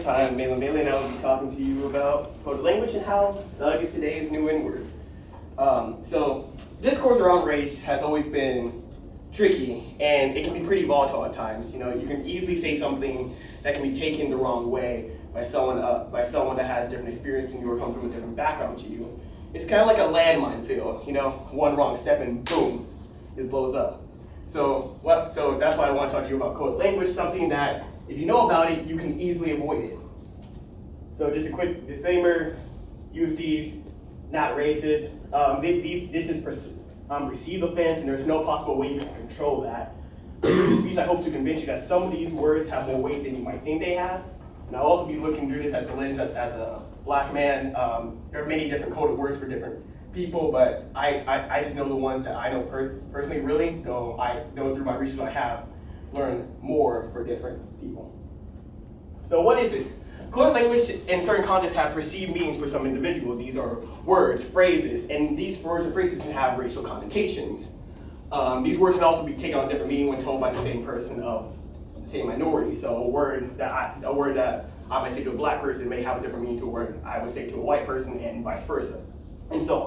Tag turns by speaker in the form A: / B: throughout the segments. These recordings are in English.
A: time, Mailon and I will be talking to you about coded language and how thug is today's new N-word. So discourse around race has always been tricky, and it can be pretty volatile at times. You know, you can easily say something that can be taken the wrong way by someone that has different experience than you or comes from a different background to you. It's kind of like a landmine field. You know, one wrong step and boom, it blows up. So that's why I want to talk to you about coded language, something that if you know about it, you can easily avoid it. So just a quick disclaimer: use these, not racist. This is perceived offense, and there's no possible way you can control that. Through this speech, I hope to convince you that some of these words have more weight than you might think they have. And I'll also be looking through this as a lens as a black man. There are many different coded words for different people, but I just know the ones that I know personally, really, though through my research I have learned more for different people. So what is it? Coded language in certain contexts have perceived meanings for some individuals. These are words, phrases, and these words and phrases can have racial connotations. These words can also be taken on a different meaning when told by the same person of the same minority. So a word that I might say to a black person may have a different meaning to a word I would say to a white person, and vice versa, and so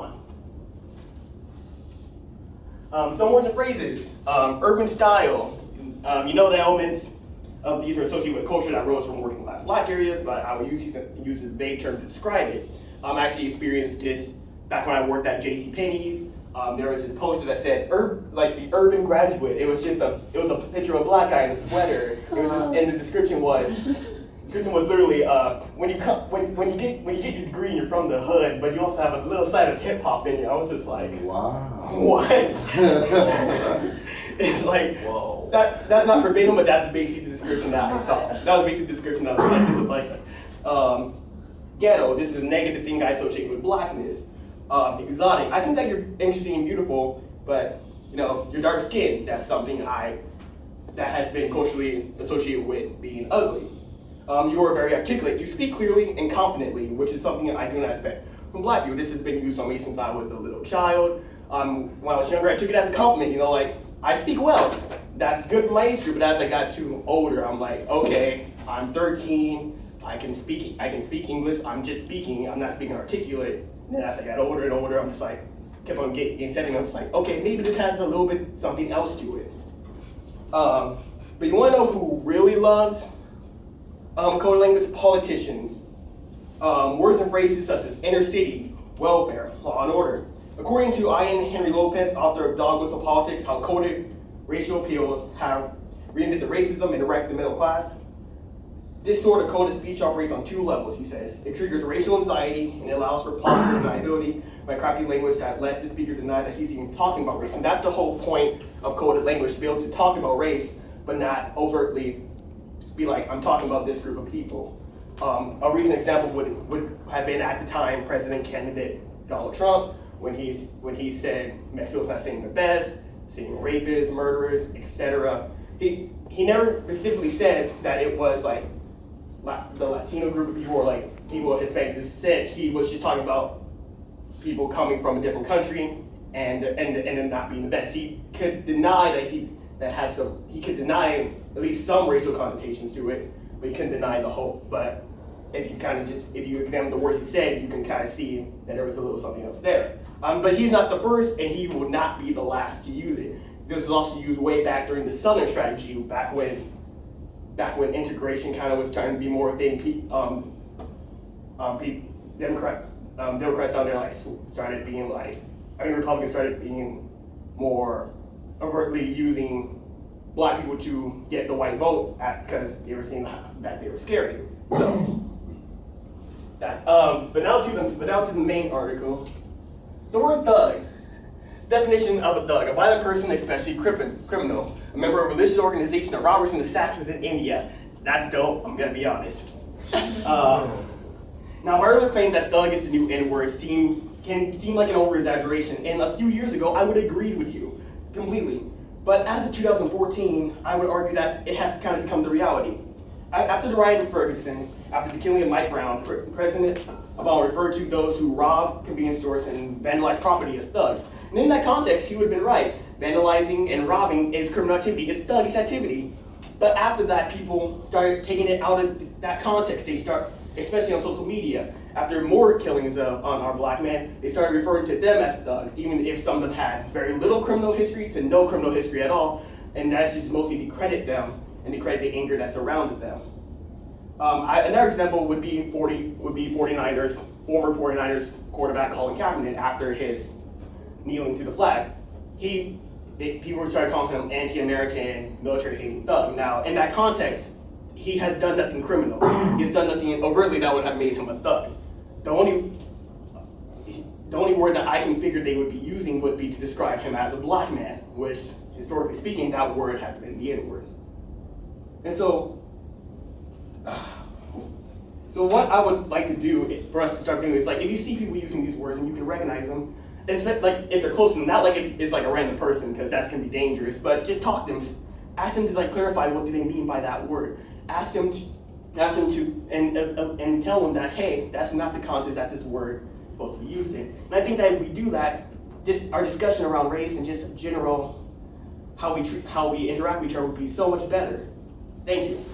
A: on. Some words and phrases. Urban style. You know the elements of these are associated with culture that rose from working class black areas, but I would use this vague term to describe it. I actually experienced this back when I worked at JCPenney's. There was this poster that said the urban graduate. It was a picture of a black guy in a sweater. It was just, and the description was literally when you get your degree and you're from the hood, but you also have a little side of hip hop in you. I was just like, wow, what? It's like, whoa. That's not verbatim, but that's basically the description that I saw. That was basically the description that I was like, ghetto. This is a negative thing I associate with blackness. Exotic. I think that you're interesting and beautiful, but you know, you're dark skinned. That's something that has been culturally associated with being ugly. You are very articulate. You speak clearly and confidently, which is something I do not expect from black people. This has been used on me since I was a little child. When I was younger, I took it as a compliment. You know, like, I speak well. That's good for my age group. But as I got too older, I'm like, okay, I'm 13. I can speak English. I'm just speaking. I'm not speaking articulate. And then as I got older and older, I'm just like, kept on getting setting. I'm just like, okay, maybe this has a little bit something else to it. But you want to know who really loves coded language? Politicians. Words and phrases such as inner city, welfare, law and order. According to Ian Henry Lopez, author of Dog Whistle Politics, How Coded Racial Appeals Have Reinvented Racism and Erected the Middle Class, this sort of coded speech operates on two levels, he says. It triggers racial anxiety and it allows for plausible deniability by crafting language that lets the speaker deny that he's even talking about race. And that's the whole point of coded language, to be able to talk about race, but not overtly be like, I'm talking about this group of people. A recent example would have been, at the time, president candidate Donald Trump, when he said Mexico's not saying the best, saying rapists, murderers, etc. He never specifically said that it was like the Latino group of people or like people of Hispanic descent. He was just talking about people coming from a different country and it not being the best. He could deny that he could deny at least some racial connotations to it, but he couldn't deny the whole. But if you examine the words he said, you can kind of see that there was a little something else there. But he's not the first, and he will not be the last to use it. This was also used way back during the Southern strategy, back when integration kind of was trying to be more a thing. Democrats down there Republicans started being more overtly using black people to get the white vote because they were seeing that they were scary. So but now to the main article. The word thug. Definition of a thug: a violent person, especially criminal, a member of a religious organization of robbers and assassins in India. That's dope, I'm gonna be honest. Now, my earlier claim that thug is the new N-word can seem like an over-exaggeration, and a few years ago I would agree with you completely. But as of 2014, I would argue that it has kind of become the reality. After the riot in Ferguson, after the killing of Mike Brown, President Obama referred to those who rob convenience stores and vandalize property as thugs. And in that context, he would have been right. Vandalizing and robbing is criminal activity, it's thuggish activity. But after that, people started taking it out of that context, they start, especially on social media, after more killings on our black men, they started referring to them as thugs, even if some of them had very little criminal history to no criminal history at all, and that's just mostly to credit them and to credit the anger that surrounded them. Another example would be 49ers, former 49ers quarterback Colin Kaepernick after his kneeling to the flag. People started calling him anti-American, military-hating thug. Now, in that context, he has done nothing criminal. He has done nothing overtly that would have made him a thug. The only word that I can figure they would be using would be to describe him as a black man, which, historically speaking, that word has been the N-word. And so what I would like to do for us to start doing is, like, if you see people using these words and you can recognize them, it's like if they're close to them, not like it's like a random person, because that's going to be dangerous, but just talk to them, ask them to like clarify what do they mean by that word. Ask them to and tell them that, hey, that's not the context that this word is supposed to be used in. And I think that if we do that, just our discussion around race and just general how we interact with each other would be so much better. Thank you.